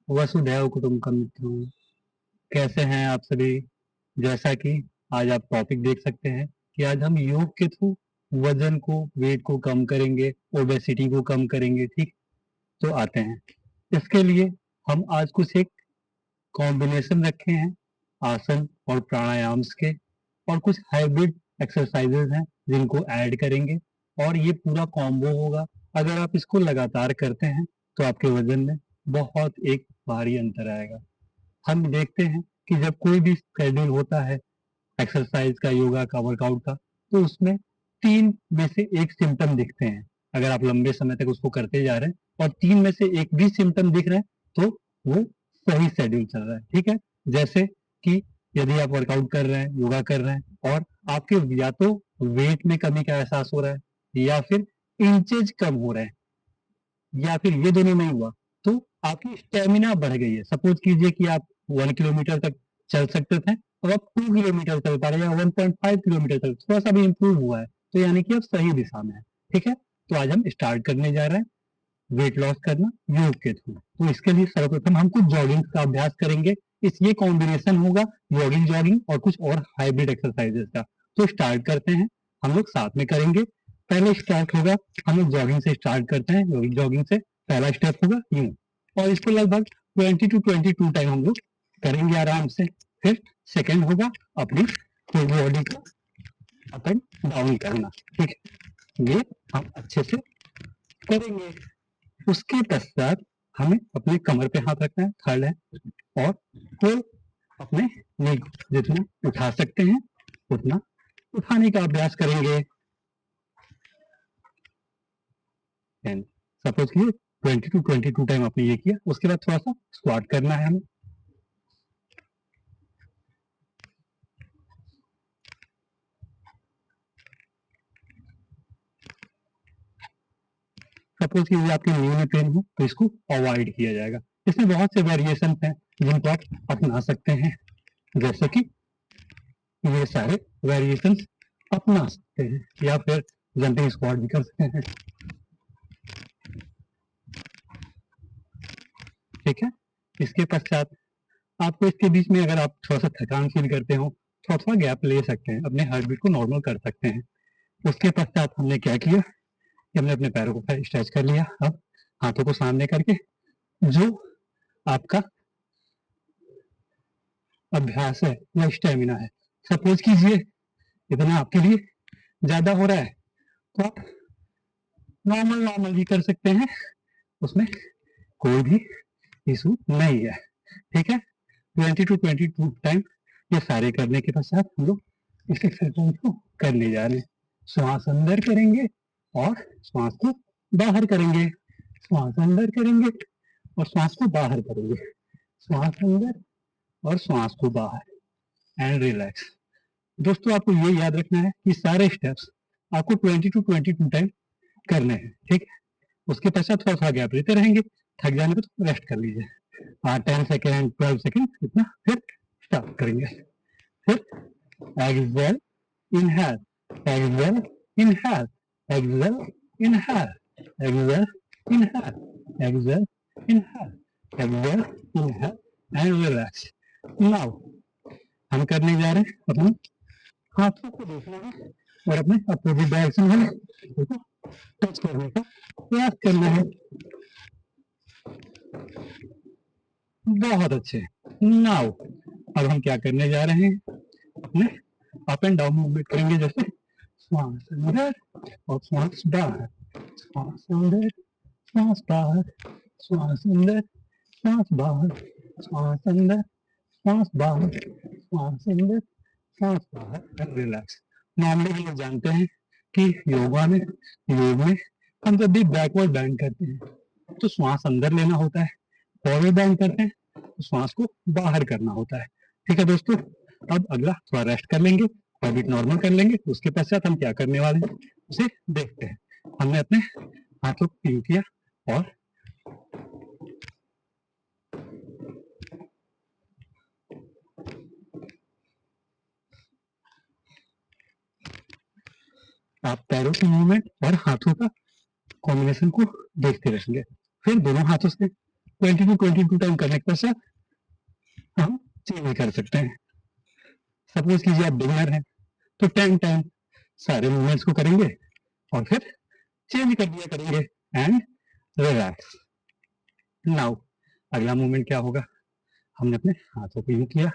वसुधैव कुटुंबकम। कैसे हैं आप सभी। जैसा कि आज आप टॉपिक देख सकते हैं कि आज हम योग के थ्रू वजन को, वेट को कम करेंगे, ओबेसिटी को कम करेंगे। ठीक, तो आते हैं। इसके लिए हम आज कुछ एक कॉम्बिनेशन रखे हैं आसन और प्राणायाम्स के, और कुछ हाइब्रिड एक्सरसाइजेज हैं जिनको ऐड करेंगे, और ये पूरा कॉम्बो होगा। अगर आप इसको लगातार करते हैं तो आपके वजन में बहुत एक भारी अंतर आएगा। हम देखते हैं कि जब कोई भी शेड्यूल होता है एक्सरसाइज का, योगा का, वर्कआउट का, तो उसमें 3 में से एक सिम्टम दिखते हैं। अगर आप लंबे समय तक उसको करते जा रहे हैं और 3 में से एक भी सिम्टम दिख रहे हैं, तो वो सही शेड्यूल चल रहा है। ठीक है, जैसे कि यदि आप वर्कआउट कर रहे हैं, योगा कर रहे हैं, और आपके या तो वेट में कमी का एहसास हो रहा है, या फिर इंचेज कम हो रहे हैं, या फिर ये दोनों नहीं हुआ, तो आपकी स्टेमिना बढ़ गई है। सपोज कीजिए कि आप 1 किलोमीटर तक चल सकते थे, अब आप 2 किलोमीटर चल पा रहे हैं, या 1.5 किलोमीटर तक थोड़ा सा भी इम्प्रूव हुआ है, तो यानी कि आप सही दिशा में है। ठीक है, तो आज हम स्टार्ट करने जा रहे हैं वेट लॉस करना योग के थ्रू। तो इसके लिए सर्वप्रथम हम कुछ जॉगिंग का अभ्यास करेंगे। इस ये कॉम्बिनेशन होगा जॉगिंग जॉगिंग और कुछ और हाइब्रिड एक्सरसाइजेस का। तो स्टार्ट करते हैं, हम लोग साथ में करेंगे। पहले स्टार्ट होगा, हम लोग जॉगिंग से स्टार्ट करते हैं। जॉगिंग जॉगिंग से पहला स्टेप होगा यूं, और इसको लगभग 20 to 22 टाइम हम लोग करेंगे आराम से। फिर सेकेंड होगा अपनी फुल बॉडी को अप एंड डाउन करना। ठीक है, ये हम अच्छे से करेंगे। उसके पश्चात हमें अपने कमर पे हाथ रखना है, थर्ड है, और फुल अपने नी को जितना उठा सकते हैं उतना उठाने का अभ्यास करेंगे। सपोज कीजिए 20 to 22 टाइम आपने ये किया। उसके बाद थोड़ा सा स्क्वाट करना है हमें। सपोज कीजिए आपके नी में पेन हो, तो इसको अवॉइड किया जाएगा। इसमें बहुत से वेरिएशन हैं जिनको आप अपना सकते हैं, जैसे कि ये सारे वेरिएशन अपना सकते हैं, या फिर जंपिंग स्क्वाट भी कर सकते हैं। ठीक है, इसके पश्चात आपको इसके बीच में अगर आप थोड़ा सा थकान फील करते हो, थोड़ा थोड़ा गैप ले सकते हैं, अपने हार्ट बीट को नॉर्मल कर सकते हैं। उसके पश्चात हमने क्या किया कि हमने अपने पैरों को स्ट्रेच कर लिया। अब हाथों को सामने करके जो आपका अभ्यास है या स्टेमिना है, सपोज कीजिए इतना आपके लिए ज्यादा हो रहा है, तो आप नॉर्मल नॉर्मल भी कर सकते हैं, उसमें कोई भी इशू नहीं है। ठीक है, 20 to 22 टाइम ये सारे करने के पश्चात हम लोग इस एक्सरसाइज को करने जा रहे हैं। श्वास अंदर करेंगे और श्वास को बाहर करेंगे, श्वास अंदर करेंगे और श्वास को बाहर करेंगे, श्वास अंदर और श्वास को बाहर, एंड रिलैक्स। दोस्तों, आपको ये याद रखना है कि सारे स्टेप्स आपको 20 to 22 टाइम करने हैं। ठीक है, उसके पश्चात थोड़ा सा गैप लेते रहेंगे, थक जाने पर तो रेस्ट कर लीजिए। 10 सेकेंड 12 सेकेंड इतना, फिर स्टार्ट करेंगे। फिर exhale, inhale, exhale, inhale, exhale, inhale, exhale, inhale, exhale, inhale, exhale, inhale, and relax. Now हम करने जा रहे हैं अपने हाथों को देखना है और अपने अपोजिट डायरेक्शन में इसको टच करने का प्रयास करना है। बहुत अच्छे। नाउ अब हम क्या करने जा रहे हैं, अपने अप एंड डाउन मूवमेंट करेंगे, जैसे श्वास अंदर और श्वास बाहर, श्वास अंदर, श्वास बाहर, श्वास अंदर, श्वास बाहर, श्वास अंदर, श्वास बाहर, श्वास अंदर, श्वास बाहर, एंड रिलैक्स। नॉर्मली हम लोग जानते हैं कि योग में हम जब भी बैकवर्ड बैंड करते हैं तो श्वास अंदर लेना होता है, फॉरवर्ड बैंड करते हैं तो श्वास को बाहर करना होता है। ठीक है दोस्तों, अब अगला थोड़ा रेस्ट कर लेंगे, हैबिट नॉर्मल कर लेंगे। उसके पश्चात हम क्या करने वाले हैं उसे देखते हैं। हमने अपने हाथों को यूं किया और आप पैरों की मूवमेंट और हाथों का कॉम्बिनेशन को देखते रहेंगे। फिर दोनों हाथों से 22 टाइम करने के पश्चात हम चेंज कर सकते हैं। सपोज कीजिए आप बिगिनर हैं तो 10 टाइम सारे मूवमेंट्स को करेंगे और फिर चेंज कर दिया करेंगे एंड रिलैक्स। नाउ अगला मूवमेंट क्या होगा, हमने अपने हाथों को यूं किया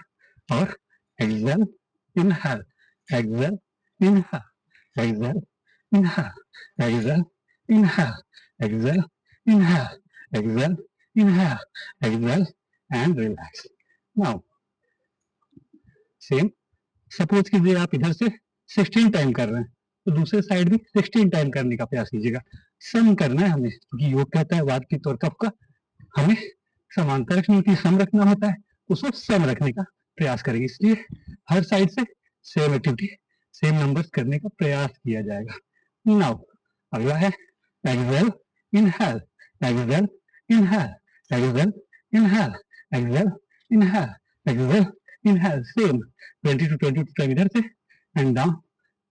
और exhale inhale, exhale inhale, exhale inhale, exhale inhale, exhale inhale, exhale inhale, exhale and relax. Now same, suppose कीजिए आप इधर से 16 टाइम कर रहे हैं तो दूसरे साइड भी 16 टाइम करने का प्रयास कीजिएगा। सम करना है हमें, क्योंकि योग कहता है वाद की तौर कफ का, हमें समांतर रखनी होती है, सम रखना होता है, उसको सम रखने का प्रयास करेंगे। इसलिए हर साइड से सेम एक्टिविटी सेम नंबर्स करने का प्रयास किया जाएगा। नाउ अगला है exhale inhale, exhale inhale, exhale inhale, exhale inhale, exhale inhale. Same 20 to 22 time इधर से एंड डाउन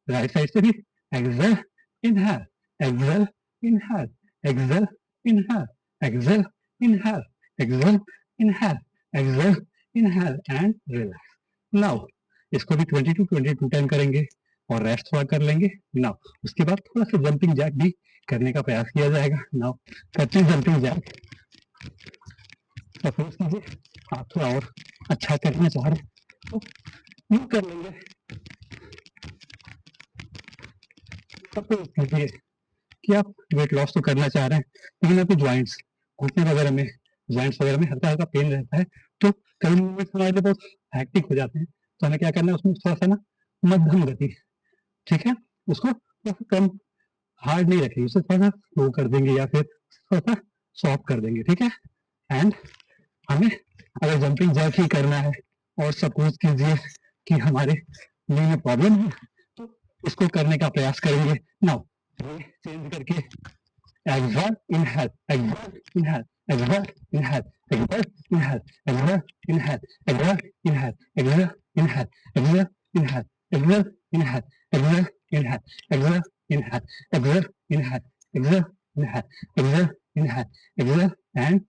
राइट साइड से भी exhale inhale, exhale inhale, exhale inhale, exhale inhale, exhale, inhale, exhale, inhale and relax. Now इसको भी 22 time करेंगे और rest थोड़ा कर लेंगे। नाउ उसके बाद थोड़ा सा जंपिंग जैक भी करने का प्रयास किया जाएगा। नाउ करते हैं जंपिंग जैक। सपोज कीजिए आप थोड़ा और अच्छा करना चाह रहे हैं तो यूं कर लेंगे। सपोज कीजिए कि आप वेट लॉस तो करना चाह रहे हैं लेकिन आपके ज्वाइंट्स, घुटने वगैरह में, ज्वाइंट्स वगैरह में हल्का हल्का पेन रहता है, तो कई मूवमेंट्स हमारे लिए बहुत हैक्टिक हो जाते हैं। तो हमें क्या करना है उसमें थोड़ा सा ना मध्यम गति, ठीक है, उसको थोड़ा सा कम हार्ड नहीं रखेंगे, उसे थोड़ा सा स्लो कर देंगे या फिर थोड़ा सा सॉफ्ट कर देंगे, ठीक है। एंड हमें अगर जंपिंग जैक ही करना है और सपोज कीजिए कि हमारे नी में प्रॉब्लम है तो इसको करने का प्रयास करेंगे। नाउ चेंज करके exhale, inhale, exhale, inhale, exhale, inhale, exhale, inhale, exhale, inhale, exhale, inhale, exhale, inhale, exhale, inhale, exhale, inhale, exhale, inhale, exhale, inhale, exhale, inhale, exhale, inhale, exhale, inhale, exhale and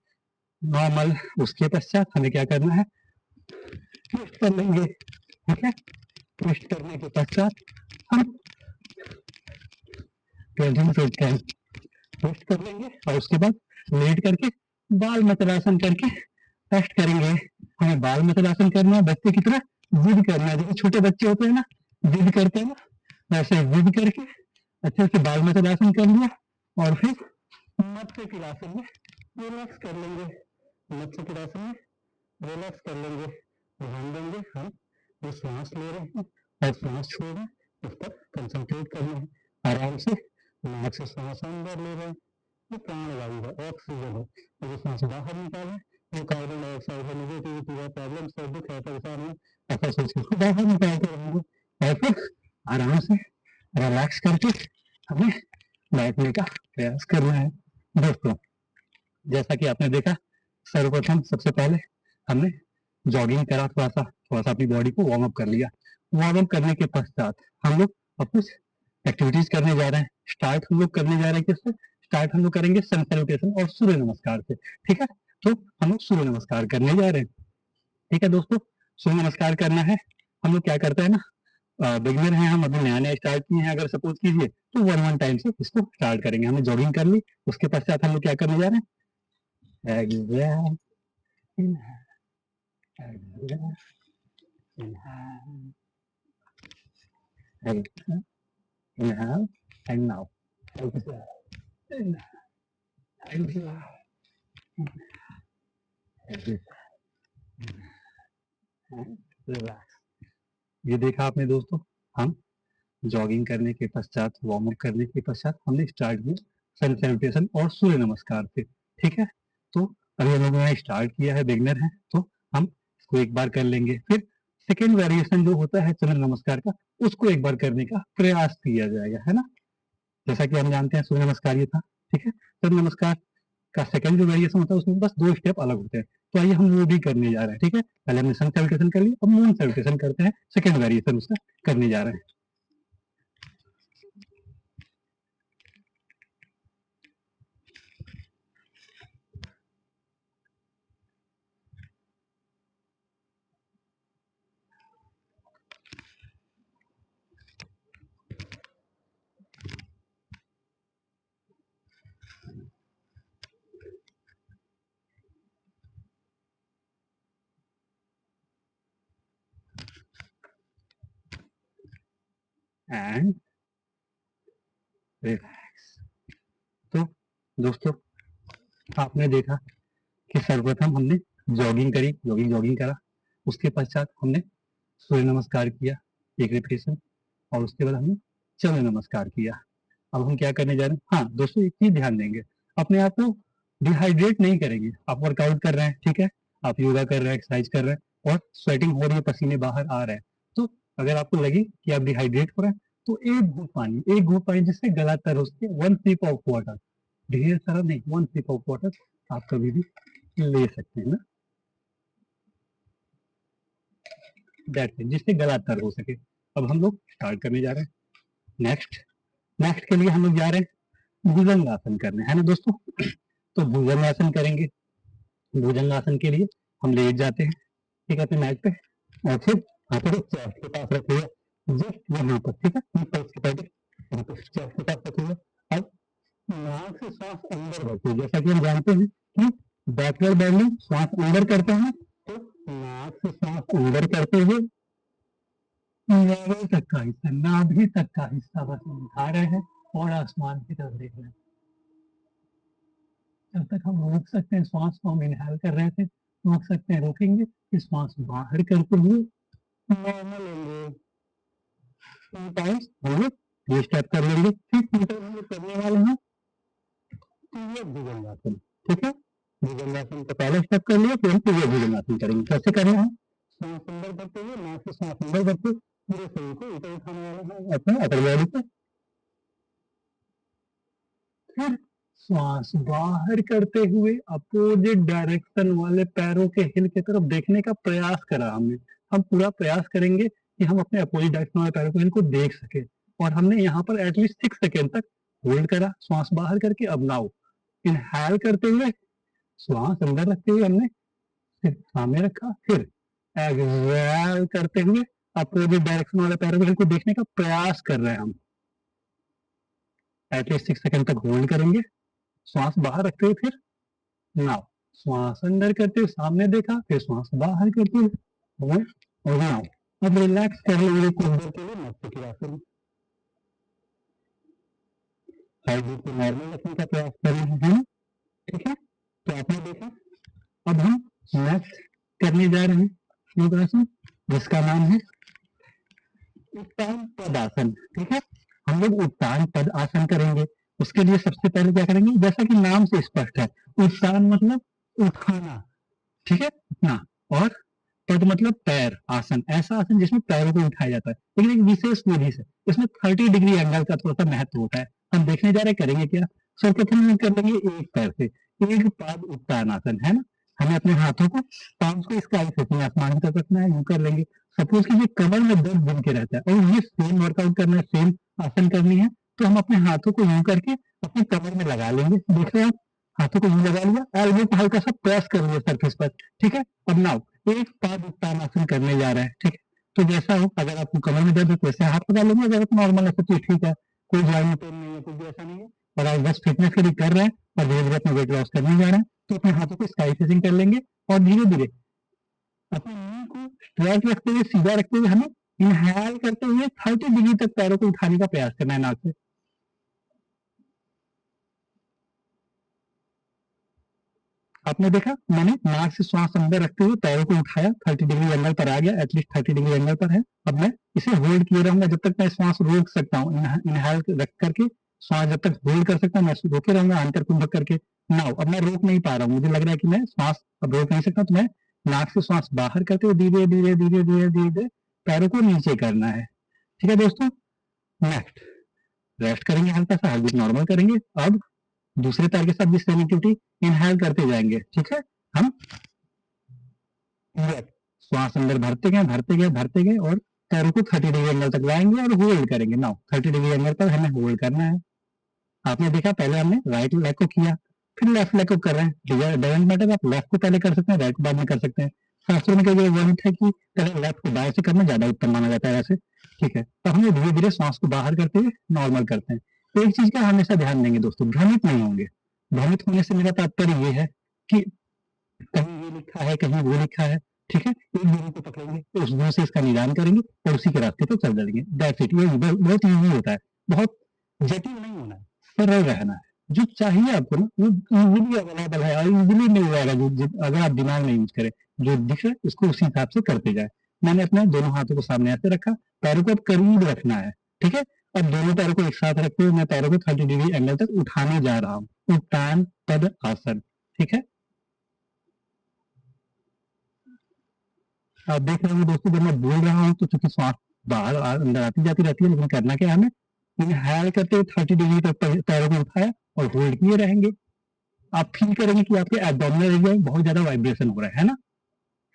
normal. उसके पश्चात हमें क्या करना है, twist कर लेंगे, ठीक है। ट्विस्ट करने के पश्चात हम 20 ट्विस्ट कर लेंगे और उसके बाद लेट करके बाल मतलासन करके रेस्ट करेंगे। हमें बाल मतलासन करना है, बच्चे की तरह जिद करना है, जैसे छोटे बच्चे होते हैं ना जिद करते हैं ना, वैसे जिद करके अच्छे से बाल मतलासन कर लिया और फिर मत्स्य किलासन में रिलैक्स कर लेंगे। मत्स्य किलासन में रिलैक्स कर लेंगे, ध्यान देंगे हम जो सांस ले रहे हैं और सांस छोड़ रहे हैं उस पर कंसंट्रेट करना है। आराम से नाक से सांस अंदर ले रहे हैं, वो प्राणवायु है, ऑक्सीजन है, और जो सांस बाहर निकाले वो कार्बन डाइऑक्साइड है, निगेटिविटी है, प्रॉब्लम है, दुख है, परेशानी है, ऐसा सोच के उसको बाहर निकालते रहेंगे और फिर आराम से रिलैक्स करके हमें बैठने का प्रयास करना है। दोस्तों जैसा कि आपने देखा, सर्वप्रथम सबसे पहले हमने जॉगिंग करा, थोड़ा सा अपनी बॉडी को वार्म अप कर लिया। वार्म अप करने के पश्चात हम लोग अब कुछ एक्टिविटीज करने जा रहे हैं। स्टार्ट हम लोग करने जा रहे हैं किससे, स्टार्ट हम लोग करेंगे सन सैल्यूटेशन और सूर्य नमस्कार से, ठीक है। तो हम लोग सूर्य नमस्कार करने जा रहे हैं, ठीक है दोस्तों। सूर्य नमस्कार करना है, हम लोग क्या करते हैं ना, बिगिनर हैं हम, अभी नया नया स्टार्ट किए हैं, अगर सपोज कीजिए तो 1 टाइम से इसको स्टार्ट करेंगे। हमने जॉगिंग कर ली, उसके पश्चात हम लोग क्या करने जा रहे हैं, एक्सहल, इनहल, एक्सहल, inhale and now exhale, inhale, exhale, exhale and relax। ये देखा आपने दोस्तों, हम जॉगिंग करने के पश्चात, वार्म अप करने के पश्चात हमने स्टार्ट किया सन सैल्यूटेशन और सूर्य नमस्कार से, ठीक है। तो अभी हम लोगों ने स्टार्ट किया है, बिगनर है तो हम इसको एक बार कर लेंगे, फिर सेकेंड वेरिएशन जो होता है सूर्य नमस्कार का उसको एक बार करने का प्रयास किया जाएगा, है ना। जैसा कि हम जानते हैं सूर्य नमस्कार ये था, ठीक है। सूर्य नमस्कार का सेकंड जो वेरिएशन होता है उसमें बस 2 स्टेप अलग होते हैं, तो आइए हम वो भी करने जा रहे हैं, ठीक है। पहले हमने सन सैल्यूटेशन कर लिया, अब मून सैल्यूटेशन करते हैं, सेकंड वेरिएशन उसका करने जा रहे हैं। And relax. तो दोस्तों, आपने देखा कि सर्वप्रथम हमने जॉगिंग करी, जॉगिंग करा, उसके पश्चात हमने सूर्य नमस्कार किया, एक रिपीटेशन, और उसके बाद हमने चंद्र नमस्कार किया। अब हम क्या करने जा रहे हैं? हाँ दोस्तों, एक चीज ध्यान देंगे, अपने आप को डिहाइड्रेट नहीं करेंगे। आप वर्कआउट कर रहे हैं, ठीक है, आप योगा कर रहे हैं, एक्सरसाइज कर रहे हैं और स्वेटिंग हो रही है, पसीने बाहर आ रहे हैं, तो अगर आपको लगे कि आप डिहाइड्रेट हो रहे हैं तो एक घूंट पानी जिससे गला तर हो सके, 1 सिप ऑफ वाटर, ढेर सारा नहीं, 1 सिप ऑफ वाटर आप कभी भी ले सकते हैं ना, दैट्स इट, जिससे गला तर हो सके। अब हम लोग स्टार्ट करने जा रहे हैं। नेक्स्ट के लिए हम लोग जा रहे हैं भुजंगासन करने, है ना दोस्तों। तो भुजंगासन करेंगे। भुजंगासन के लिए हम लेट जाते हैं, ठीक है, अपने मैट पे, और फिर यहाँ पे चेस्ट के पास रखिएगा, जस्ट यहाँ पर, ठीक है, के पहले यहाँ पे चेस्ट के पास रखिएगा। अब नाक से सांस अंदर भरते, जैसा कि हम जानते हैं कि बैकवर्ड बेंडिंग सांस अंदर करते हैं, तो नाक से सांस अंदर करते हुए लेवल तक का हिस्सा, नाभि तक का हिस्सा बस उठा रहे हैं और आसमान की तरफ देख रहे हैं। जब तक हम रोक सकते हैं श्वास को, हम इनहेल कर रहे थे, रोक सकते हैं, रोकेंगे, फिर श्वास बाहर करते हुए नॉर्मल लेंगे। 2 टाइम्स हम लोग ये स्टेप कर लेंगे, फिर हम लोग करने वाले हैं भुजंगासन, ठीक है। भुजंगासन का पहला स्टेप कर लिया, फिर हम भुजंगासन करेंगे। कैसे करना है? सांस अंदर भरते हुए, नाक से सांस अंदर भरते, पूरे शरीर को ऊपर उठाने वाले हैं अपने अपर बॉडी पे, फिर श्वास बाहर करते हुए अपोजिट डायरेक्शन वाले पैरों के हिल की तरफ देखने का प्रयास करा हमने। हम पूरा प्रयास करेंगे कि हम अपने अपोजिट डायरेक्शन वाले पैरों के हिल को देख सके, और हमने यहाँ पर एटलीस्ट 6 सेकेंड तक होल्ड करा श्वास बाहर करके। अब नाउ इनहेल करते हुए श्वास अंदर रखते हुए हमने सिर सामने रखा, फिर एक्सहेल करते हुए अपोजिट डायरेक्शन वाले पैरों के हिल को देखने का प्रयास कर रहे हैं हम। एटलीस्ट 6 सेकेंड तक होल्ड करेंगे, श्वास बाहर रखते हुए, फिर नाउ श्वास अंदर करते हुए सामने देखा, फिर श्वास बाहर करते हुए, और नाउ अब रिलैक्स कर लेंगे कुछ देर के लिए मत्स्यकिरासन। हार्ट बीट को नॉर्मल रखने का प्रयास कर रहे हैं, ठीक है। तो आपने देखा, अब हम नेक्स्ट करने जा रहे हैं योगासन, जिसका नाम है उत्तान पद आसन, ठीक है। हम लोग उत्तान पद आसन करेंगे। उसके लिए सबसे पहले क्या करेंगे, जैसा कि नाम से स्पष्ट है, उत्तान मतलब उठाना, ठीक है, उठना, और पद मतलब पैर, आसन, ऐसा आसन जिसमें पैरों को उठाया जाता है, लेकिन एक विशेष विधि से। इसमें 30 डिग्री एंगल का थोड़ा सा महत्व होता है। हम देखने जा रहे हैं, करेंगे क्या, सर्वप्रथम हम कर लेंगे एक पैर से, एक पाद उत्तान आसन, है ना। हमें अपने हाथों को, पांव को स्काई फेसिंग आसमान की तरफ रखना है, यूं कर लेंगे। सपोज कीजिए कमर में दर्द बन के रहता है और ये सेम वर्कआउट करना है, सेम आसन करनी है, तो हम अपने हाथों को यूं करके अपनी कमर में लगा लेंगे। देख रहे हैं आप, हाथों को यूं लगा लिया, एल्बो को हल्का सा प्रेस कर लिया सरफेस पर, ठीक है। अब नाउ एक पाद उत्तान आसन करने जा रहे हैं, ठीक है। तो जैसा हो, अगर आपको कमर में दर्द है तो वैसे हाथ लगा लेंगे, अगर आप नॉर्मल है तो ठीक है, कोई ज्वाइंट पेन नहीं है, कुछ भी ऐसा नहीं है, और आप बस फिटनेस के लिए कर रहे हैं और धीरे धीरे अपना वेट लॉस करने जा रहे हैं, तो अपने हाथों को स्काई फेसिंग कर लेंगे और धीरे धीरे अपने नी को स्ट्रेच रखते हुए, सीधा रखते हुए, हमें इनहेल करते हुए 30 डिग्री तक पैरों को उठाने का प्रयास करना है नाक से। आपने देखा, मैंने नाक से श्वास अंदर रखते हुए पैरों को उठाया, 30 डिग्री एंगल पर आ गया, एटलीस्ट 30 डिग्री एंगल पर है। अब मैं इसे होल्ड किए रहूंगा जब तक मैं श्वास रोक सकता हूँ, इनहेल रख करके श्वास जब तक होल्ड कर सकता हूँ मैं रोके रहूंगा अंतर कुंभक करके। नाउ अब मैं रोक नहीं पा रहा हूँ, मुझे लग रहा है कि मैं श्वास अब रोक नहीं सकता, तो मैं नाक से श्वास बाहर करते हुए धीरे धीरे धीरे धीरे धीरे पैरों को नीचे करना है, ठीक है दोस्तों। नेक्स्ट रेस्ट करेंगे, हल्का सा हार्ट बीट नॉर्मल करेंगे। अब दूसरे पैर के साथ भी सेम एक्टिविटी, इनहेल करते जाएंगे, ठीक है। हम श्वास अंदर भरते गए और पैरों को 30 डिग्री एंगल तक लाएंगे और होल्ड करेंगे। नाउ 30 डिग्री एंगल पर हमें होल्ड करना है। आपने देखा, पहले हमने राइट लेग को किया, फिर लेफ्ट लेग को कर रहे हैं, डजेंट मैटर, आप लेफ्ट को पहले कर सकते हैं, राइट को बाद में कर सकते हैं। शास्त्रों में कई वर्णित है कि पहले लेफ्ट को बाएं से करना ज्यादा उत्तम माना जाता है वैसे, ठीक है। तो हमें धीरे धीरे श्वास को बाहर करते हुए नॉर्मल करते हैं। तो एक चीज का हमेशा ध्यान देंगे दोस्तों, भ्रमित नहीं होंगे। भ्रमित होने से मेरा तात्पर्य ये है कि कहीं ये लिखा है, कहीं वो लिखा है, ठीक है, एक दोनों को पकड़ेंगे तो उस दोनों से इसका निदान करेंगे और उसी के रास्ते पर चल जाएंगे। That's it. ये बहुत ईजी होता है, बहुत जटिल नहीं होना है, सरल रहना है। जो चाहिए आपको ना वो इजीली अवेलेबल है और इजीली मिल जाएगा। अगर आप दिमाग नहीं यूज करें, जो दिख रहा है उसको उसी हिसाब से करते जाए। मैंने अपना दोनों हाथों को सामने ऐसे रखा, पैरों को अब करीब रखना है, ठीक है। अब दोनों पैरों को एक साथ रखते हुए मैं पैरों को 30 डिग्री एंगल तक उठाने जा रहा हूँ, उत्तान पद आसन, ठीक है। आप देख रहे होंगे दोस्तों, जब मैं बोल रहा हूँ तो चूंकि श्वास बाहर अंदर आती जाती रहती है, लेकिन करना क्या है हमें, इनहेल करते हुए 30 डिग्री तक पैरों को उठाया और होल्ड किए रहेंगे। आप फील करेंगे कि आपके एब्डोमिनल एरिया में बहुत ज्यादा वाइब्रेशन हो रहा है ना।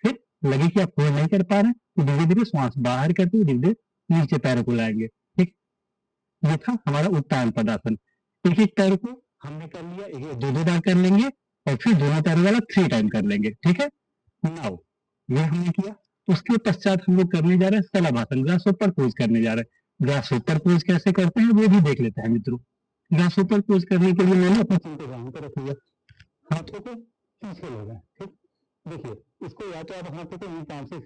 फिर लगे कि आप होल्ड नहीं कर पा रहे हैं तो धीरे धीरे श्वास बाहर करते हुए धीरे धीरे नीचे पैरों को लाएंगे, ठीक। ये था हमारा उत्तान पदासन। एक एक पैर को हमने कर लिया, एक दो दो बार कर लेंगे और फिर दोनों पैरों वाला 3 टाइम कर लेंगे, ठीक है। नाउ ये हमने किया, उसके पश्चात हम लोग करने जा रहे हैं सलाभासन, ग्रास ऊपर पोज करने जा रहे हैं। ग्रास ऊपर पोज कैसे करते हैं वो भी देख लेते हैं मित्रों। ग्रास ऊपर पोज करने के लिए मैंने अपने चिंता ग्राउंड पर रख लिया, हाथों को पीछे ले गए, ठीक। देखिए, इसको या तो आप हाथों को इन काम से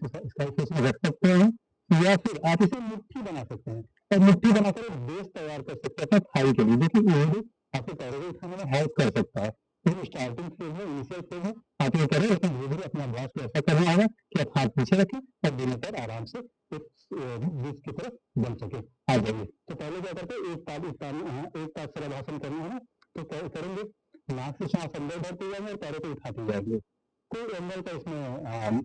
रख सकते हैं या फिर आप इसे मुट्ठी बना सकते हैं और मुट्ठी बनाकर एक बेस तैयार कर सकते हैं अपने थाई के लिए। देखिए ये भी आपके पैरों को उठाने में हेल्प कर सकता है। तो स्टार्टिंग फेज में, इनिशियल फेज में आप ये करें, लेकिन धीरे धीरे अपना अभ्यास को ऐसा करना होगा कि आप हाथ पीछे रखें और दोनों पैर आराम से बीच की तरफ बन सके, आ जाइए। तो पहले क्या करते हैं, एक पाद सलाभासन करना है ना, तो करेंगे, नाक से सांस अंदर भरते जाएंगे और पैरों को उठाते जाएंगे। कोई एंगल का इसमें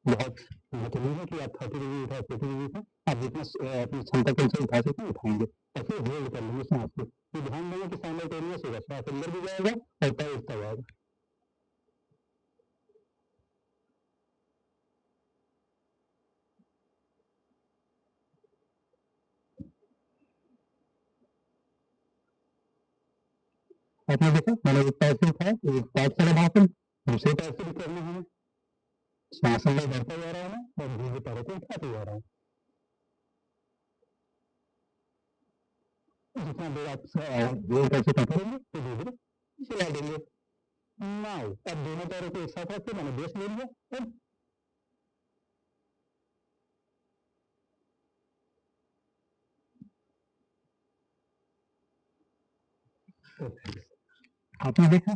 बहुत मतलब नहीं है कि आप 30 डिग्री उठाए, 40 डिग्री उठाए, आप जितना अपनी क्षमता के अनुसार उठा सकते हैं उठाएंगे और फिर होल्ड कर लेंगे सांस को। तो ध्यान देंगे कि साइमल्टेनियस होगा, सांस अंदर भी जाएगा और पैर उठता जाएगा। आपने देखा, मैंने एक पैर से उठाया, एक पैर से सलाभासन, दूसरे पैर से भी करना है, सांस अंदर भरता जा रहा है और धीरे पैरों को उठाते जा रहा हूँ। जितना देर आप जोर कैसे करेंगे तो धीरे धीरे चला देंगे। नाउ अब दोनों पैरों को एक साथ रखते मैंने बेस ले लिया। आपने देखा,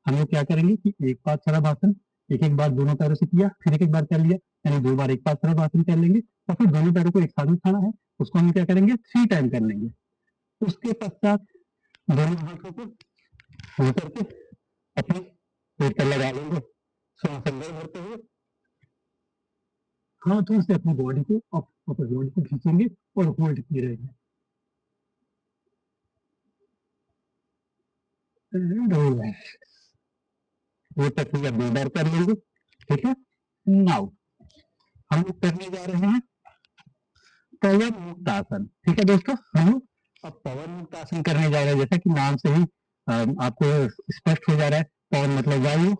हम लोग क्या करेंगे कि एक पाद सलाभासन एक एक बार दोनों पैरों से किया, फिर एक एक बार कर लिया, यानी 2 बार एक पाद सलाभासन कर लेंगे और फिर दोनों पैरों को एक साथ उठाना है, उसको हम क्या करेंगे 3 टाइम कर लेंगे। उसके पश्चात दोनों हाथों को हो करके अपने पेट पर लगा लेंगे, श्वास अंदर भरते हुए हाथों से अपनी बॉडी को अपर बॉडी को खींचेंगे और होल्ड किए रहेंगे। वो प्रक्रिया 2 बार कर लेंगे, ठीक है। नाउ हम लोग करने जा रहे हैं पवन मुक्त आसन, ठीक है दोस्तों। हम लोग अब पवन मुक्त आसन करने जा रहे हैं, जैसा कि नाम से ही आपको स्पष्ट हो जा रहा है, पवन मतलब वायु,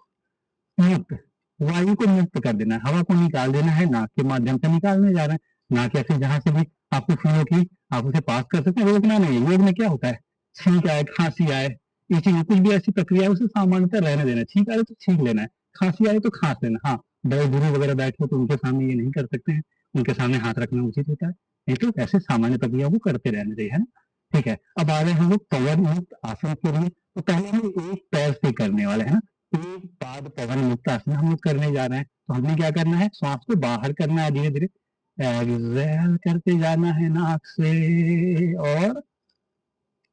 मुक्त वायु को मुक्त कर देना है, हवा को निकाल देना है, नाक के माध्यम से निकालने जा रहे हैं। नाक या फिर जहां से भी आपको फील हो कि आप उसे पास कर सकते हैं, रोकना नहीं है। योग में क्या होता है, छींक आए, खांसी आए, इचिंग, कुछ भी ऐसी प्रक्रिया है उसे सामान्यतः रहने देना है। छींक आए तो छींक लेना है, खांसी आए तो खांस लेना। हाँ, बड़े गुरु वगैरह बैठे हो तो उनके सामने ये नहीं कर सकते हैं, उनके सामने हाथ रखना उचित होता है, नहीं तो ऐसे सामान्य प्रक्रिया को करते रहने चाहिए, है ना। ठीक है, अब आ रहे हैं हम लोग पवन मुक्त आसन के लिए। तो पहले हम एक पैर से करने वाले हैं ना, एक पाद पवन मुक्त आसन हम लोग करने जा रहे हैं। तो हमने क्या करना है, श्वास को बाहर करना है, धीरे धीरे एक्सहेल करते जाना है नाक से और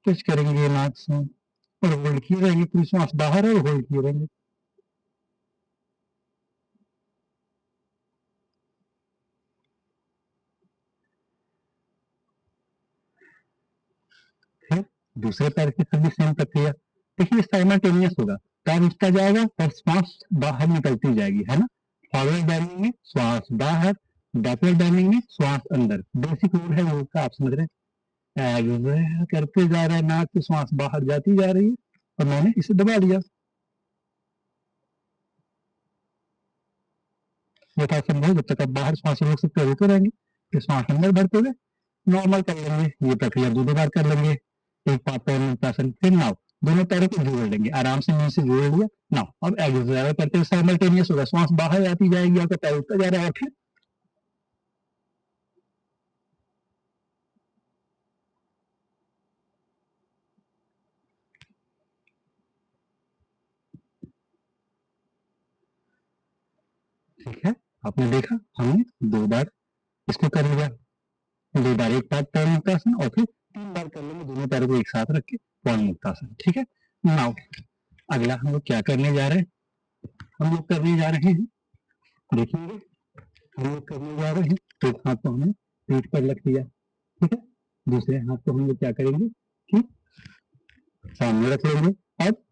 टच करेंगे नाक से और होल्ड किए रहेंगे, पूरी श्वास बाहर और होल्ड किए रहेंगे। फिर दूसरे पैर की सभी सेम प्रक्रिया। देखिए साइमल्टेनियस होगा, पैर उठता जाएगा और श्वास बाहर निकलती जाएगी, है ना। फॉरवर्ड बैनिंग में श्वास बाहर, बैकवर्ड बैनिंग में श्वास अंदर। बेसिक रूल है योग का, आप समझ रहे हैं। करते जा रहे हैं, नाक की श्वास बाहर जाती जा रही है और मैंने इसे दबा लिया। यथा संभव जब तक आप बाहर श्वास रोक सकते रोके रहेंगे, फिर श्वास अंदर भरते हुए नॉर्मल कर लेंगे। ये प्रक्रिया 2 बार कर लेंगे, एक पाद पवन मुक्त आसन। फिर नाउ दोनों पैरों को जोड़ लेंगे, आराम से नीचे जोड़ लिया। ना अब एक्सहल करते हुए साइमल्टेनियस होगा, श्वास बाहर आती जाएगी, आपका पैर उठता जा रहा है। फिर ठीक है, आपने देखा हमने 2 बार इसको कर लिया, 2 बार एक बार पैर मुक्तासन और फिर 3 बार कर लेंगे दोनों पैरों को एक साथ रख के पौन मुक्तासन। ठीक है, नाउ अगला हम लोग क्या करने जा रहे हैं, हम लोग करने जा रहे हैं, देखेंगे हम लोग करने जा रहे हैं, एक हाथ को हमने पीठ पर रख लिया। ठीक है, दूसरे हाथ को हम लोग क्या करेंगे कि सामने रख लेंगे। अब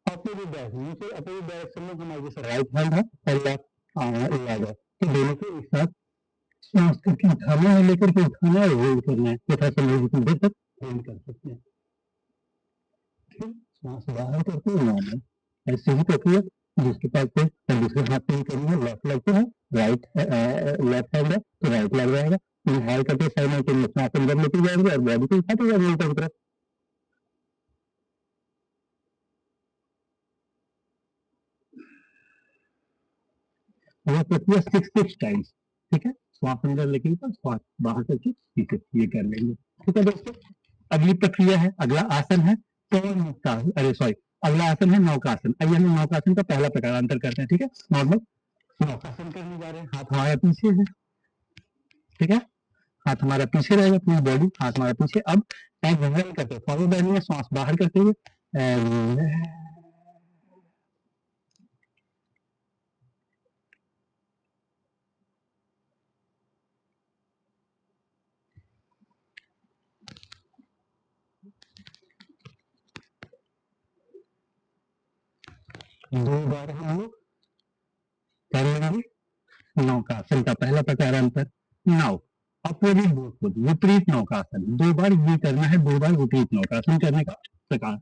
अपोजिट डायरेक्शन में हमारे जैसे राइट हैंड है और लेफ्ट है, तो दोनों को एक साथ श्वास करके उठाना है, लेकर के उठाना है, होल्ड करना है, तो ऐसा जितनी देर तक होल्ड कर सकते हैं। फिर श्वास बाहर करते हैं नॉर्मल, ऐसे ही प्रक्रिया जिसके पास पे दूसरे हाथ से ही करेंगे, लेफ्ट लेग पे है, राइट लेफ्ट हैंड है तो राइट लग जाएगा, इनहेल करते साइमल्टेनियस सांस अंदर लेके जाएंगे और बॉडी को उठाते जाएंगे ऊपर की तरफ। यह प्रक्रिया 6 टाइम्स। ठीक है, श्वास अंदर लेके ऊपर, श्वास बाहर करके पीछे, ये कर लेंगे। ठीक है दोस्तों, अगली प्रक्रिया है, अगला आसन है पवन मुक्तासन, अरे सॉरी, अगला आसन है नौकासन। आइए हम नौकासन का पहला प्रकार अंतर करते हैं। ठीक है, नॉर्मल नौकासन करने जा रहे हैं, हाथ हमारा पीछे है। ठीक है, हाथ हमारा पीछे रहेगा, पूरी बॉडी हाथ हमारा पीछे। अब एक्सहेल करते हैं, फॉलो बैठ में श्वास बाहर करते हुए exhale। 2 बार हम लोग कर लेंगे नौकासन का पहला प्रकार अंतर। नाउ अपोजिट बोथ, विपरीत नौकासन, 2 बार ये करना है, 2 बार विपरीत नौकासन करने का प्रकार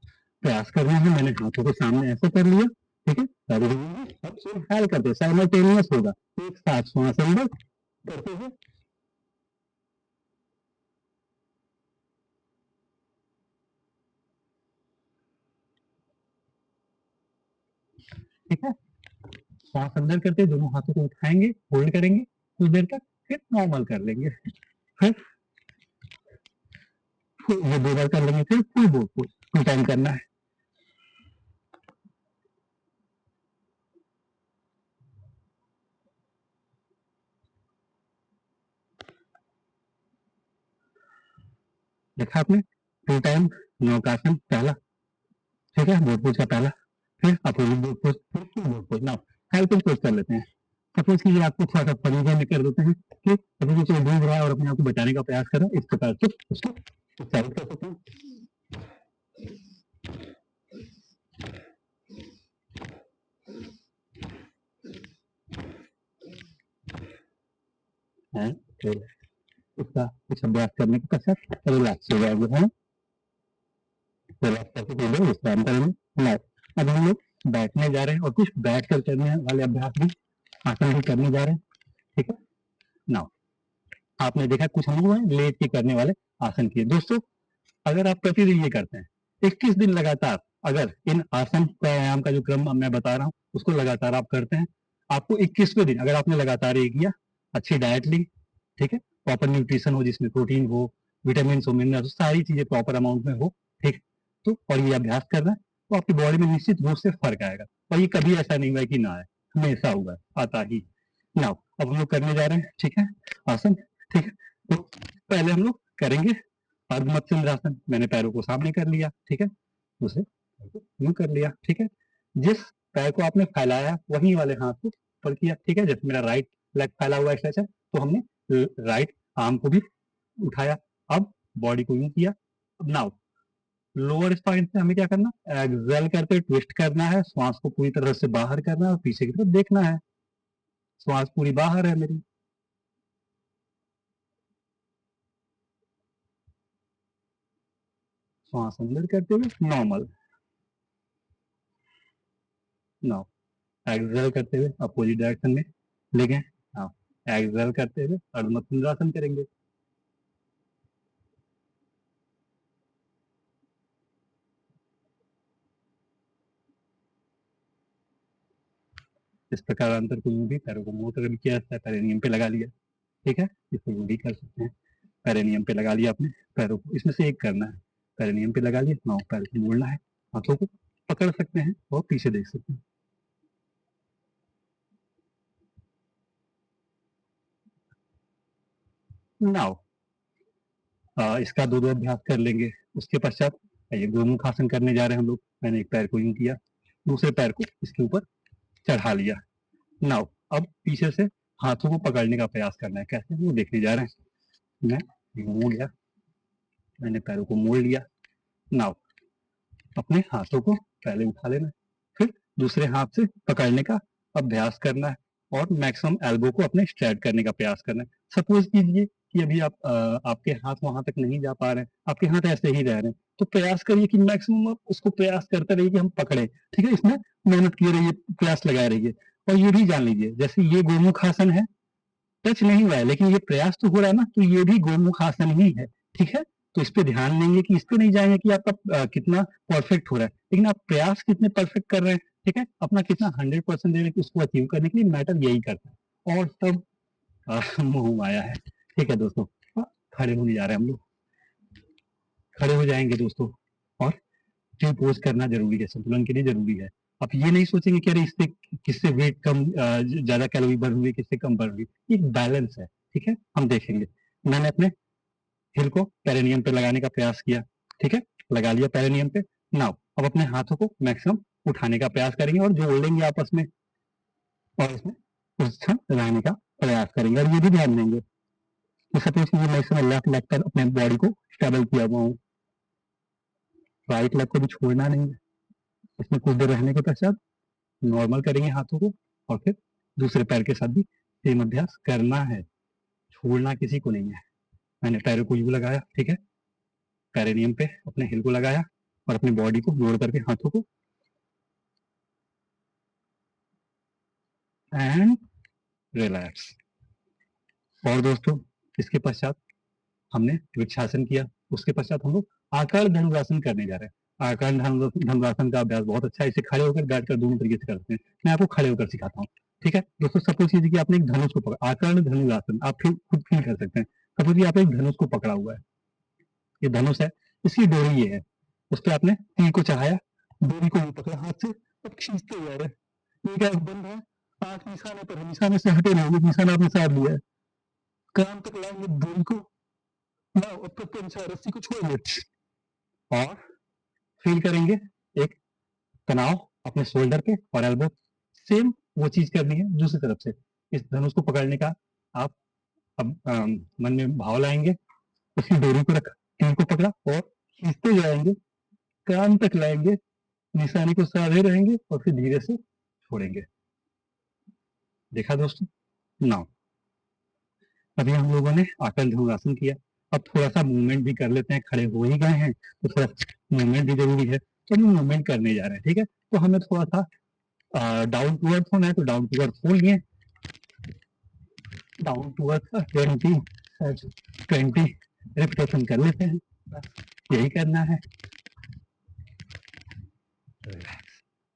प्रयास करना है। मैंने हाथों को सामने ऐसे कर लिया। ठीक है, अब इनहेल करते साइमल्टेनियस होगा, एक साथ श्वास अंदर करते हुए ठीक है, श्वास अंदर करते दोनों हाथों को उठाएंगे, होल्ड करेंगे कुछ देर तक, फिर नॉर्मल कर लेंगे। फिर ये 2 बार कर लेंगे, फिर full both pose full time करना है। देखा आपने, फुल टाइम नौकासन पहला। ठीक है, बोथ पोज का पहला, फिर अपोजिट बोथ पोज, फिर full both pose. Now helping pose कर लेते हैं। सपोज कीजिए आपको थोड़ा सा फनी में कर देते हैं कि अभी कुछ डूब रहा है और अपने आप को बचाने का प्रयास कर रहा है, इस प्रकार से उसको उत्साहित कर सकते हैं। फिर उसका कुछ अभ्यास करने के पश्चात रिलैक्स हो जाएंगे, है ना, रिलैक्स करके थोड़ी विश्राम करेंगे। नाउ अब हम लोग बैठने जा रहे हैं और कुछ बैठ कर करने वाले अभ्यास भी, आसन भी करने जा रहे हैं। ठीक है, नाउ आपने देखा कुछ हम लोग लेट के करने वाले आसन किए। दोस्तों अगर आप प्रतिदिन ये करते हैं, 21 दिन लगातार, अगर इन आसन प्राणायाम का जो क्रम मैं बता रहा हूँ उसको लगातार आप करते हैं, आपको 21वें दिन अगर आपने लगातार ये किया, अच्छी डाइट ली, ठीक है, प्रॉपर न्यूट्रिशन हो जिसमें प्रोटीन हो, विटामिन हो, मिनरल, सारी चीजें प्रॉपर अमाउंट में हो, ठीक, तो और ये अभ्यास कर रहे हैं तो आपकी बॉडी में निश्चित रूप से फर्क आएगा। और ये कभी ऐसा नहीं हुआ कि ना आए, हमेशा हुआ, आता ही। नाउ अब हम लोग करने जा रहे हैं, ठीक है, आसन। ठीक है, तो पहले हम लोग करेंगे अर्धमत्स्यन्द्रासन। मैंने पैरों को सामने कर लिया, ठीक है, दूसरे यूं कर लिया। ठीक है, जिस पैर को आपने फैलाया वही वाले हाथ को ऊपर किया। ठीक है, जैसे मेरा राइट लेग फैला हुआ है, तो हमने राइट आर्म को भी उठाया, अब बॉडी को यूं किया। अब नाउ लोअर स्पाइन से हमें क्या करना, एक्सहेल करते ट्विस्ट करना है, श्वास को पूरी तरह से बाहर करना है और पीछे की तरफ देखना है, श्वास पूरी बाहर है मेरी। श्वास अंदर करते हुए नॉर्मल, नाउ एक्सहेल करते हुए अपोजिट डायरेक्शन में ले गए। हाँ, एक्सहेल करते हुए अर्धमत्स्यन्द्रासन करेंगे। इस प्रकार अंतर को यूं भी पैरों को मोड़ कर भी किया जाता है, पेरिनियम पे लगा लिया, ठीक है, इसको यूं भी कर सकते हैं, पेरिनियम पे लगा लिया अपने पैरों को, इसमें से एक करना है, पेरिनियम पे लगा लिया, नाउ पैर को मोड़ना है, हाथों को पकड़ सकते हैं और पीछे देख सकते हैं। नाउ इसका दो अभ्यास कर लेंगे। उसके पश्चात ये गोमुख आसन करने जा रहे हैं हम लोग। मैंने एक पैर को यूं किया, दूसरे पैर को इसके ऊपर चढ़ा लिया। नाउ अब पीछे से हाथों को पकड़ने का प्रयास करना है, कैसे वो देखने जा रहे हैं। मैं मोड़ लिया, मैंने पैरों को मोड़ लिया। नाउ अपने हाथों को पहले उठा लेना, फिर दूसरे हाथ से पकड़ने का अभ्यास करना है और मैक्सिमम एल्बो को अपने स्ट्रेट करने का प्रयास करना है। सपोज कीजिए कि अभी आपके हाथ वहां तक नहीं जा पा रहे हैं, आपके हाथ ऐसे ही रह रहे हैं, तो प्रयास करिए कि मैक्सिमम आप उसको प्रयास करते रहिए कि हम पकड़े, ठीक है, इसमें मेहनत किए रहिए, प्रयास लगाए रहिए। और ये भी जान लीजिए, जैसे ये गोमुख आसन है, टच नहीं हुआ है लेकिन ये प्रयास तो हो रहा है ना, तो ये भी गोमुख आसन ही है, ठीक है। तो इस पे ध्यान देंगे कि इस पे नहीं जाएंगे कि आपका कितना परफेक्ट हो रहा है, लेकिन आप प्रयास कितने परफेक्ट कर रहे हैं, ठीक है, अपना कितना 100% दे रहे हैं कि उसको अचीव करने के लिए मैटर यही करता है। और सब मोह माया है, ठीक है दोस्तों। खड़े होने जा रहे हैं हम लोग, खड़े हो जाएंगे दोस्तों, और ट्री पोज करना जरूरी है, संतुलन के लिए जरूरी है। आप ये नहीं सोचेंगे कि अरे इससे किससे वेट कम ज्यादा कैलोरी बढ़ रही है, किससे कम बढ़ रही है, एक बैलेंस है, ठीक है, हम देखेंगे। मैंने अपने हिल को पेरिनियम पे लगाने का प्रयास किया, ठीक है, लगा लिया पेरिनियम पे। नाउ अब अपने हाथों को मैक्सिमम उठाने का प्रयास करेंगे और जोड़ लेंगे आपस में, और इसमें पोजिशन लगाने का प्रयास करेंगे। और ये भी ध्यान देंगे कि सपोज मैं इसमें लेफ्ट लेग पर अपने बॉडी को स्टेबल किया हुआ हूँ, राइट लेग को भी छोड़ना नहीं है। इसमें कुछ देर रहने के पश्चात नॉर्मल करेंगे हाथों को, और फिर दूसरे पैर के साथ भी सेम अभ्यास करना है, छोड़ना किसी को नहीं है। मैंने पैरों को यूं लगाया, ठीक है, पेरिनियम पे अपने हिल को लगाया और अपनी बॉडी को जोड़ करके हाथों को, एंड रिलैक्स। और दोस्तों इसके पश्चात हमने वृक्षासन किया, उसके पश्चात हम लोग आकार धनुरासन करने जा रहे हैं। आकार धनुरासन का अभ्यास बहुत अच्छा है, इसे खड़े होकर बैठकर दोनों तरीके से कर सकते हैं। मैं आपको खड़े होकर सिखाता हूँ, ठीक है दोस्तों। सपोज कीजिए कि आपने एक धनुष को पकड़ा, आकार धनुरासन आप खुद फील कर सकते हैं। सपोज आप एक धनुष को पकड़ा हुआ है, ये धनुष है, इसकी डोरी ये है, उस पर आपने तीर को चढ़ाया, डोरी को पकड़ा हाथ से, अब खींचते जा रहे हैं। ये क्या बंद है, आंख निशाने पर है, निशाने से हटे नहीं, निशाना आपने साध लिया है, कान तक लाएंगे डोरी को, ना ऊपर के अनुसार रस्सी को छोड़ेंगे और फील करेंगे एक तनाव अपने शोल्डर पे और एल्बो। सेम वो चीज करनी है दूसरी तरफ से। इस धनुष को पकड़ने का आप अब मन में भाव लाएंगे, उसकी डोरी को रखा, तीर को पकड़ा और खींचते जाएंगे, कान तक लाएंगे, निशाने को साधे रहेंगे और फिर धीरे से छोड़ेंगे। देखा दोस्तों। नाउ अभी हम लोगों ने आकर धनुरासन किया, अब थोड़ा सा मूवमेंट भी कर लेते हैं, खड़े हो ही गए हैं तो थोड़ा मूवमेंट भी जरूरी है, तो हम मूवमेंट करने जा रहे हैं, ठीक है। तो हमें थोड़ा सा डाउन टू अर्थ होना है, तो डाउन टू अर्थ हो लिए, डाउन टू अर्थ 20 रिपीटेशन कर लेते हैं, यही करना है।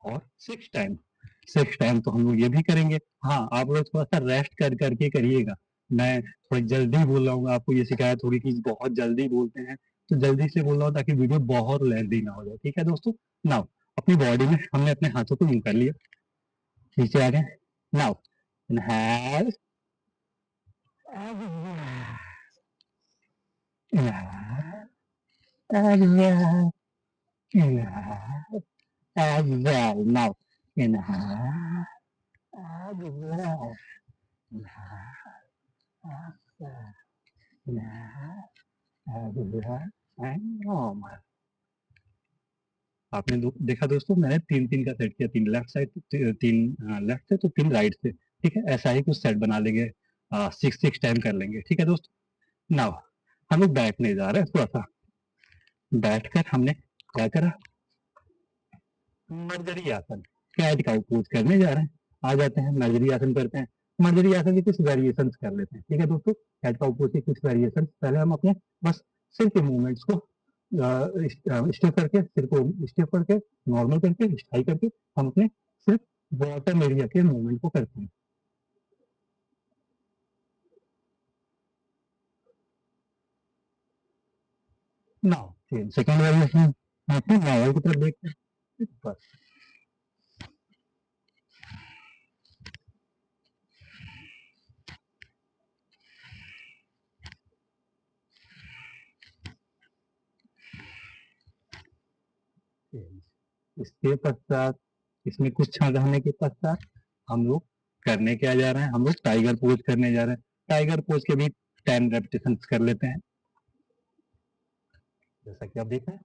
और 6 टाइम तो हम लोग ये भी करेंगे। हाँ आप लोग थोड़ा सा रेस्ट कर करके करिएगा, मैं थोड़ी जल्दी बोल रहा हूँ, आपको ये शिकायत होगी कि बहुत जल्दी बोलते हैं, तो जल्दी से बोल रहा हूँ ताकि वीडियो बहुत लेंथी ना हो जाए, ठीक है दोस्तों। नाउ अपनी बॉडी में हमने अपने हाथों को यूं कर लिया, नीचे आ गए। Now inhale, exhale, exhale. Now inhale, exhale, inhale, exhale, and normal. आपने देखा दोस्तों, मैंने 3-3 का सेट किया, 3 लेफ्ट साइड, 3 लेफ्ट से तो 3 राइट से, ठीक है। ऐसा ही कुछ सेट बना लेंगे, 6 टाइम कर लेंगे, ठीक है दोस्तों। नाउ हम लोग बैठने जा रहे हैं, थोड़ा सा बैठकर हमने क्या करा, मर्जरी आसन, कैट काउ पोज करने जा रहे हैं। आ जाते हैं मर्जरी आसन करते हैं। मर्जरी आसन के कुछ वेरिएशन कर लेते हैं, ठीक है दोस्तों। कैट काउ पोज के कुछ वेरिएशन, पहले हम अपने बस सिर के मूवमेंट्स को स्टिफ करके, सिर को स्टिफ करके, नॉर्मल करके, स्ट्राइक करके हम अपने सिर्फ बॉटम एरिया के मूवमेंट को करते हैं। नाउ सेकंड वेरिएशन आते हैं नावल की तरफ देखते हैं बस। इसके पश्चात इसमें कुछ क्षण रहने के पश्चात हम लोग करने क्या जा रहे हैं, हम लोग टाइगर पोज करने जा रहे हैं। टाइगर पोज के भी 10 रेपिटेशन कर लेते हैं जैसा कि आप देख रहे हैं।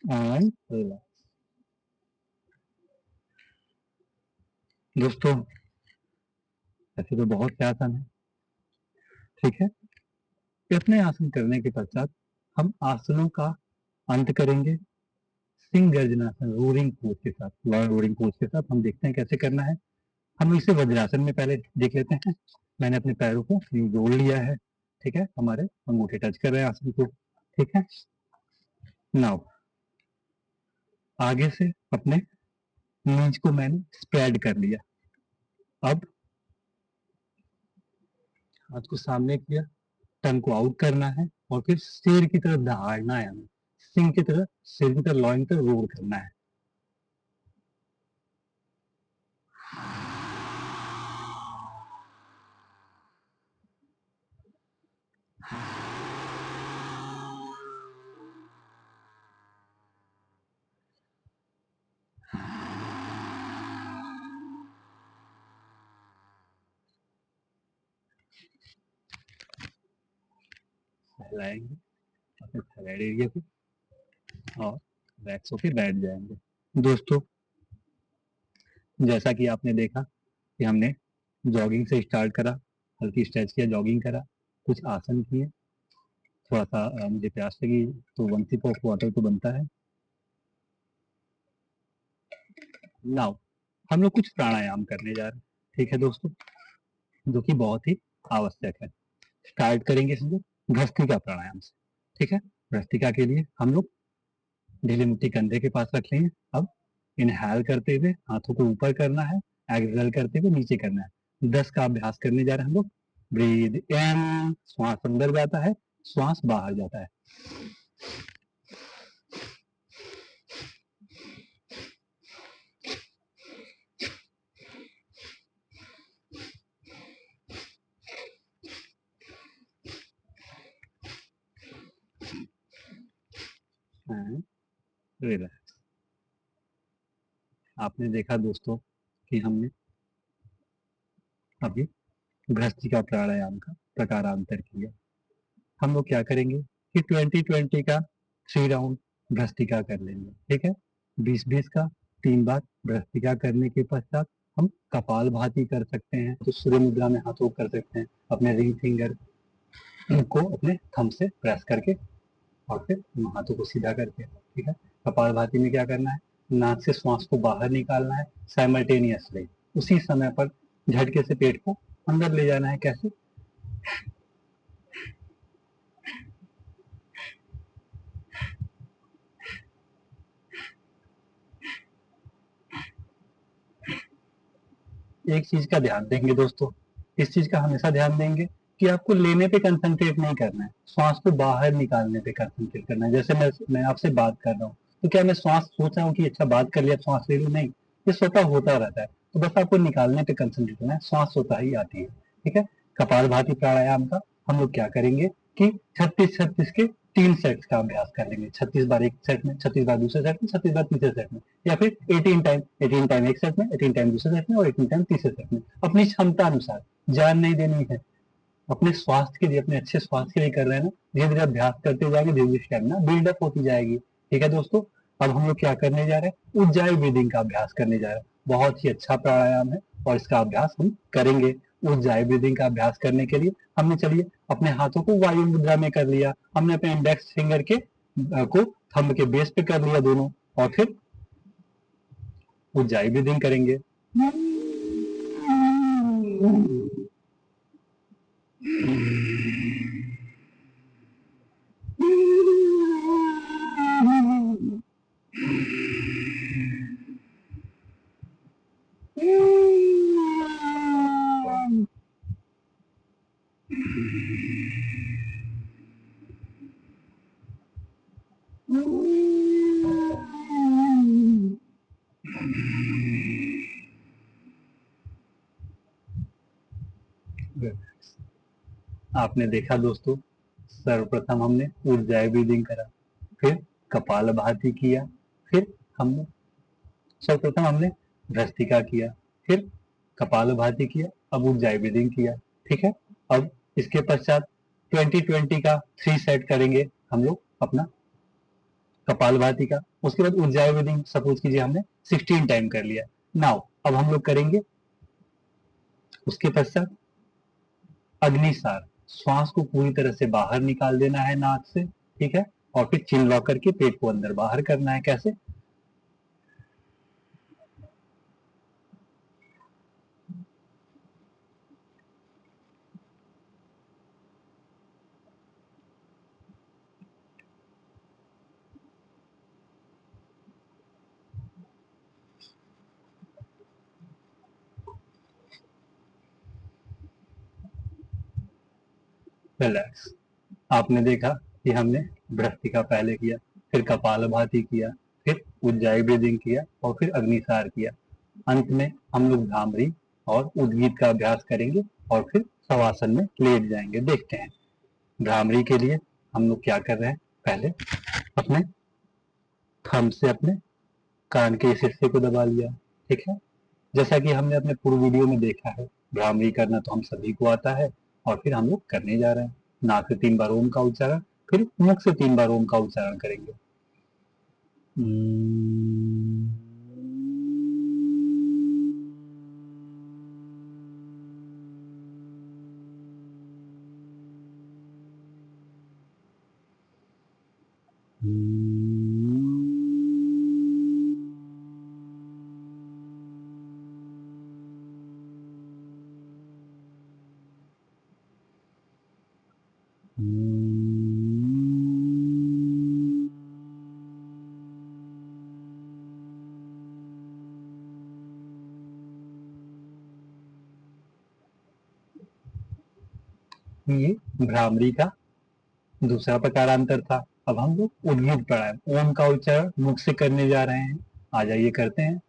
And relax. दोस्तों ऐसे तो बहुत से आसन है, ठीक है। इतने आसन करने के पश्चात हम आसनों का अंत करेंगे सिंह गर्जनासन रोरिंग पोज के साथ। रोरिंग पोज के साथ हम देखते हैं कैसे करना है। हम इसे वज्रासन में पहले देख लेते हैं। मैंने अपने पैरों को यूं जोड़ लिया है, ठीक है। हमारे अंगूठे टच कर रहे हैं आसन को, ठीक है। नाउ आगे से अपने नीज को मैंने स्प्रेड कर लिया। अब हाथ को सामने किया, टंग को आउट करना है और फिर सिर की तरफ दहाड़ना है हमें। सिंह की तरफ, सिर की तरफ, लॉइन की तरफ रोल करना है। सहलाएंगे अपने थैलेड एरिया को और रिलैक्स होके बैठ जाएंगे। दोस्तों जैसा कि आपने देखा कि हमने जॉगिंग से स्टार्ट करा, हल्की स्ट्रेच किया, जॉगिंग करा, कुछ आसन किए, थोड़ा सा मुझे प्यास लगी तो 1 सिप ऑफ वाटर तो बनता है। नाउ हम लोग कुछ प्राणायाम करने जा रहे हैं, ठीक है दोस्तों, जो कि बहुत ही आवश्यक है। स्टार्ट करेंगे हम लोग भस्त्रिका प्राणायाम से, ठीक है। भस्त्रिका के लिए हम लोग ढीली मुट्ठी कंधे के पास रख लेंगे। अब इनहेल करते हुए हाथों को ऊपर करना है, एक्सहेल करते हुए नीचे करना है। 10 का अभ्यास करने जा रहे हैं हम लोग। ब्रीद इन, श्वास अंदर जाता है, श्वास बाहर जाता है। रिलैक्स। आपने देखा दोस्तों कि हमने अभी भस्त्रिका प्राणायाम का प्रकारांतर किया। हम लोग क्या करेंगे कि 20-20 का 3 राउंड भस्त्रिका कर लेंगे, ठीक है। 20-20 का 3 बार भस्त्रिका करने के पश्चात हम कपाल भाती कर सकते हैं, तो सूर्य मुद्रा में हाथों कर सकते हैं, अपने रिंग फिंगर को अपने थंब से प्रेस करके और फिर हाथों को सीधा करके, ठीक है। कपाल भाती में क्या करना है, नाक से श्वास को बाहर निकालना है साइमल्टेनियसली, उसी समय पर झटके से पेट को अंदर ले जाना है। कैसे, एक चीज का ध्यान देंगे दोस्तों, इस चीज का हमेशा ध्यान देंगे कि आपको लेने पे कंसंट्रेट नहीं करना है, श्वास को बाहर निकालने पे कंसंट्रेट करना है। जैसे मैं आपसे बात कर रहा हूँ तो क्या मैं श्वास सोच रहा हूँ कि अच्छा बात कर लिया श्वास ले लूँ, नहीं, ये स्वतः होता रहता है। तो बस आपको निकालने पे कंसंट्रेट करना है, श्वास स्वतः ही आती है, ठीक है। कपालभाति प्राणायाम का हम लोग क्या करेंगे कि 36-36 के 3 सेट्स का अभ्यास कर लेंगे। 36 बार एक सेट में, 36 बार दूसरे सेट में, 36 बार तीसरे सेट में, या फिर 18 टाइम एक सेट में, 18 टाइम दूसरे सेट में और 18 टाइम तीसरे सेट में, अपनी क्षमता अनुसार। जान नहीं देनी है, अपने स्वास्थ्य के लिए, अपने अच्छे स्वास्थ्य के लिए कर रहे हैं ना, धीरे धीरे अभ्यास करते जाएंगे, धीरे धीरे स्टेमिना बिल्डअप होती जाएगी, ठीक है दोस्तों। अब हम लोग क्या करने जा रहे हैं, उज्जाई ब्रीदिंग का अभ्यास करने जा रहे हैं। बहुत ही अच्छा प्राणायाम है और इसका अभ्यास हम करेंगे। उज्जाई ब्रीदिंग का अभ्यास करने के लिए हमने, चलिए, अपने हाथों को वायु मुद्रा में कर लिया, हमने अपने इंडेक्स फिंगर के को थंब के बेस पे कर लिया दोनों, और फिर उज्जाई ब्रीदिंग करेंगे। आपने देखा दोस्तों, सर्वप्रथम हमने ऊर्जाई ब्रीदिंग करा, फिर कपालभाति किया, फिर हमने सर्वप्रथम हमने भ्रस्त्रिका किया, फिर कपालभाति किया, अब ऊर्जाई ब्रीदिंग किया। ठीक है, अब इसके पश्चात 20-20 का 3 सेट करेंगे हम लोग अपना कपालभाति का। उसके बाद ऊर्जाई ब्रीदिंग सपोज कीजिए हमने 16 टाइम कर लिया। नाउ अब हम लोग करेंगे उसके पश्चात अग्निसार, श्वास को पूरी तरह से बाहर निकाल देना है नाक से। ठीक है, और फिर चिल लॉक करके पेट को अंदर बाहर करना है। कैसे? रिलैक्स। आपने देखा कि हमने भ्रस्त्रिका पहले किया, फिर कपालभाति किया, फिर उज्जाई ब्रीदिंग किया और फिर अग्निसार किया। अंत में हम लोग भ्रामरी और उद्गीत का अभ्यास करेंगे और फिर शवासन में लेट जाएंगे। देखते हैं भ्रामरी के लिए हम लोग क्या कर रहे हैं। पहले अपने थंब से अपने कान के इस हिस्से को दबा लिया। ठीक है, जैसा कि हमने अपने पूर्व वीडियो में देखा है, भ्रामरी करना तो हम सभी को आता है और फिर हम लोग करने जा रहे हैं। नाक से 3 बार ओम का उच्चारण, फिर मुख से 3 बार ओम का उच्चारण करेंगे। ये भ्रामरी का दूसरा प्रकारांतर था। अब हम लोग उद्गीत प्राणायाम, ओम का उच्चारण मुख से करने जा रहे हैं। आ जाइए करते हैं।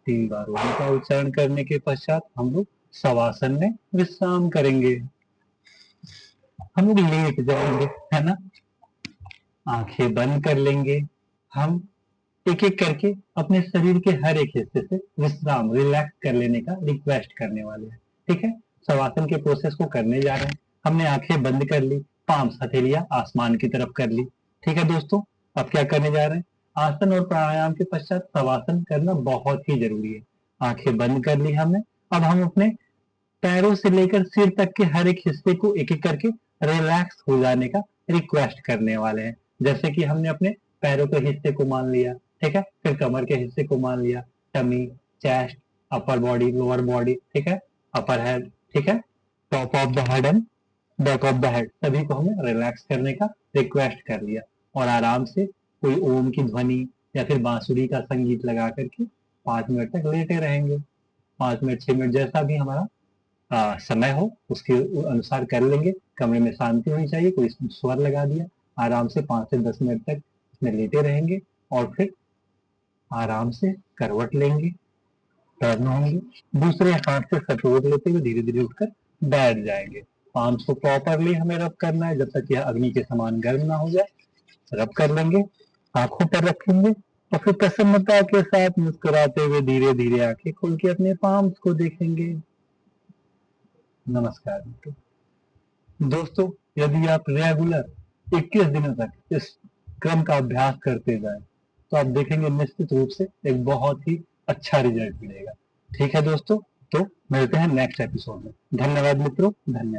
तीन बार ओम का उच्चारण करने के पश्चात हम लोग शवासन में विश्राम करेंगे। हम लोग लेट जाएंगे, है ना। आंखें बंद कर लेंगे। हम एक एक करके अपने शरीर के हर एक हिस्से से विश्राम, रिलैक्स कर लेने का रिक्वेस्ट करने वाले हैं। ठीक है, शवासन के प्रोसेस को करने जा रहे हैं। हमने आंखें बंद कर ली, पांच हथेलियां आसमान की तरफ कर ली। ठीक है दोस्तों, अब क्या करने जा रहे हैं। आसन और प्राणायाम के पश्चात शवासन करना बहुत ही जरूरी है। आंखें बंद कर ली हमने। अब हम अपने पैरों से लेकर सिर तक के हर एक हिस्से को एक एक करके रिलैक्स हो जाने का रिक्वेस्ट करने वाले हैं। जैसे कि हमने अपने पैरों के हिस्से को मान लिया। ठीक है, फिर कमर के हिस्से को मान लिया, tummy, chest, upper body, lower body. ठीक है, अपर हेड, ठीक है, top of the head and back of the head, सभी को हमने रिलैक्स करने का रिक्वेस्ट कर लिया। और आराम से कोई ओम की ध्वनि या फिर बांसुरी का संगीत लगा करके 5 मिनट तक लेटे रहेंगे। 5 मिनट 6 मिनट जैसा भी हमारा समय हो उसके अनुसार कर लेंगे। कमरे में शांति होनी चाहिए, कोई स्वर लगा दिया, आराम से 5 से 10 मिनट तक इसमें लेटे रहेंगे और फिर आराम से करवट लेंगे, टर्न होंगे, दूसरे हाथ से सपोर्ट लेते हुए धीरे धीरे उठकर बैठ जाएंगे। पाम्स को प्रॉपरली हमें रब करना है जब तक यह अग्नि के समान गर्म ना हो जाए। रब कर लेंगे, आंखों पर रखेंगे और फिर प्रसन्नता के साथ मुस्कुराते हुए धीरे धीरे आंखें खोल के अपने पाम्स को देखेंगे। नमस्कार मित्रों। दोस्तों, यदि आप रेगुलर 21 दिनों तक इस क्रम का अभ्यास करते जाएं तो आप देखेंगे निश्चित रूप से एक बहुत ही अच्छा रिजल्ट मिलेगा। ठीक है दोस्तों, तो मिलते हैं नेक्स्ट एपिसोड में। धन्यवाद मित्रों, धन्यवाद।